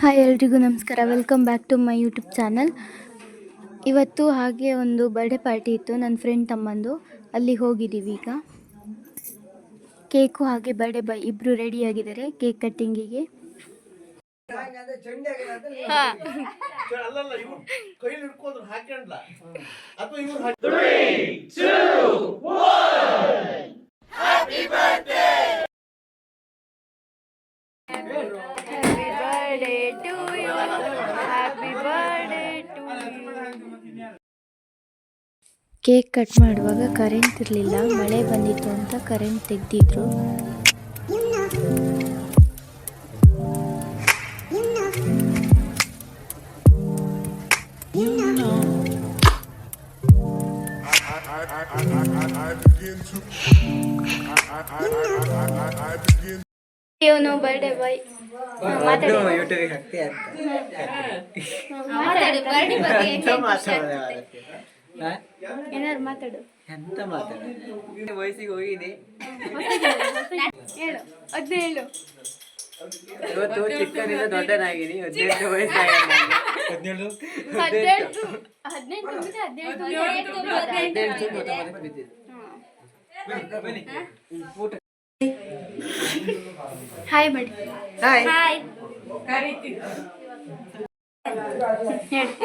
Hi ಎಲ್ರಿಗೂ ನಮಸ್ಕಾರ. Welcome back to my YouTube channel. ಇವತ್ತು ಹಾಗೆ ಒಂದು ಬರ್ಡೇ ಪಾರ್ಟಿ ಇತ್ತು ನನ್ನ ಫ್ರೆಂಡ್ ತಮ್ಮಂದು. ಅಲ್ಲಿ ಹೋಗಿದ್ದೀವಿ. ಈಗ ಕೇಕು ಹಾಗೆ ಬರ್ಡೇ ಬಾಯ್ ಇಬ್ಬರು ರೆಡಿಯಾಗಿದ್ದಾರೆ ಕೇಕ್ ಕಟ್ಟಿಂಗಿಗೆ. ಕೇಕ್ ಕಟ್ ಮಾಡುವಾಗ ಕರೆಂಟ್ ಇರಲಿಲ್ಲ, ಮಳೆ ಬಂದಿತ್ತು ಅಂತ ಕರೆಂಟ್ ತೆಗೆದಿದ್ರು. ಇವನು ಬರ್ಡೇ ಬಾಯ್ ಏನಾರು ಮಾತಾಡು. ಎಂತ ಮಾತಾಡು? ವಯಸ್ಸಿಗೆ ಹೋಗಿನಿ. ಹದಿನೇಳು. ಇವತ್ತು ಚಿಕ್ಕನಿಂದ ದೊಡ್ಡನಾಗಿನಿ. 18 ವಯಸ್ಸಾಗಿ ಹಾಯ್ ಮಾಡಿ.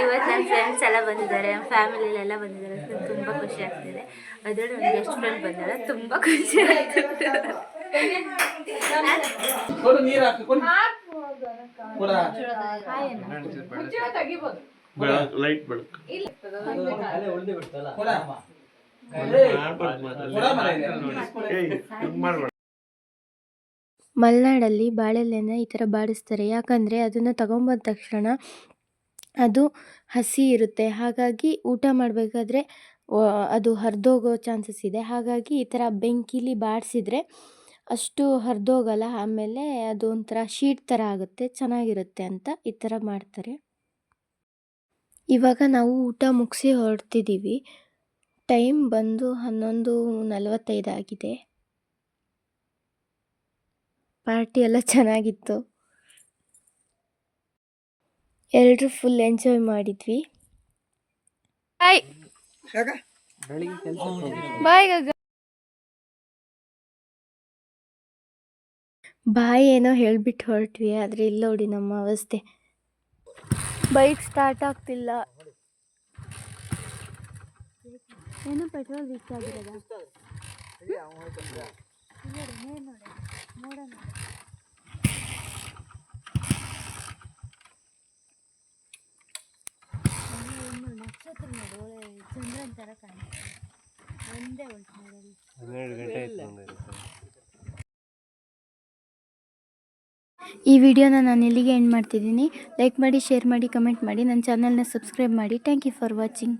ಇವತ್ತು ನನ್ನ ಫ್ರೆಂಡ್ಸ್ ಎಲ್ಲ ಬಂದಿದ್ದಾರೆ, ಫ್ಯಾಮಿಲಿಯಲ್ಲೆಲ್ಲ ಬಂದಿದ್ದಾರೆ. ತುಂಬ ಖುಷಿ ಆಗ್ತಿದೆ. ಅದರಲ್ಲಿ ನನ್ನ ಬೆಸ್ಟ್ ಫ್ರೆಂಡ್ ಬಂದಿದ್ದಾರೆ, ತುಂಬ ಖುಷಿ ಆಗ್ತಿದೆ. ಮಲೆನಾಡಲ್ಲಿ ಬಾಳೆಲೆನ ಈ ಥರ ಬಾಡಿಸ್ತಾರೆ. ಯಾಕಂದರೆ ಅದನ್ನು ತಗೊಂಬಂದ ತಕ್ಷಣ ಅದು ಹಸಿ ಇರುತ್ತೆ, ಹಾಗಾಗಿ ಊಟ ಮಾಡಬೇಕಾದ್ರೆ ಅದು ಹರಿದೋಗೋ ಚಾನ್ಸಸ್ ಇದೆ. ಹಾಗಾಗಿ ಈ ಥರ ಬೆಂಕಿಲಿ ಬಾಡಿಸಿದ್ರೆ ಅಷ್ಟು ಹರಿದೋಗಲ್ಲ, ಆಮೇಲೆ ಅದು ಒಂಥರ ಶೀಟ್ ಥರ ಆಗುತ್ತೆ, ಚೆನ್ನಾಗಿರುತ್ತೆ ಅಂತ ಈ ಥರ ಮಾಡ್ತಾರೆ. ಇವಾಗ ನಾವು ಊಟ ಮುಗಿಸಿ ಹೊರಡ್ತಿದ್ದೀವಿ. ಟೈಮ್ ಬಂದು 11:45 ಆಗಿದೆ. ಪಾರ್ಟಿ ಎಲ್ಲ ಚೆನ್ನಾಗಿತ್ತು, ಎಲ್ಲರೂ ಫುಲ್ ಎಂಜಾಯ್ ಮಾಡಿದ್ವಿ. ಬಾಯ್ ಗಗ. ಬಾಯ್ ಏನೋ ಹೇಳ್ಬಿಟ್ಟು ಹೊರಟ್ವಿ, ಆದರೆ ಇಲ್ಲ ನೋಡಿ ನಮ್ಮ ಅವಸ್ಥೆ. ಬೈಕ್ ಸ್ಟಾರ್ಟ್ ಆಗ್ತಿಲ್ಲ. ಏನೋ ಪೆಟ್ರೋಲ್ ವೀಕ್ ಆಗಿರೋದ. ನಕ್ಷತ್ರ ನೋಡು, ಚಂದ್ರನ್ ಥರ ಕಾಣುತ್ತೆ. ಒಂದೇ ಉಂಟು ನೋಡಲಿ. 12 ಗಂಟೆ ಆಯ್ತು. ಈ ವಿಡಿಯೋನ ನಾನು ಇಲ್ಲಿಗೆ ಎಂಡ್ ಮಾಡ್ತಿದ್ದೀನಿ. ಲೈಕ್ ಮಾಡಿ, ಶೇರ್ ಮಾಡಿ, ಕಮೆಂಟ್ ಮಾಡಿ, ನನ್ನ ಚಾನಲ್ನ ಸಬ್ಸ್ಕ್ರೈಬ್ ಮಾಡಿ. Thank you for watching.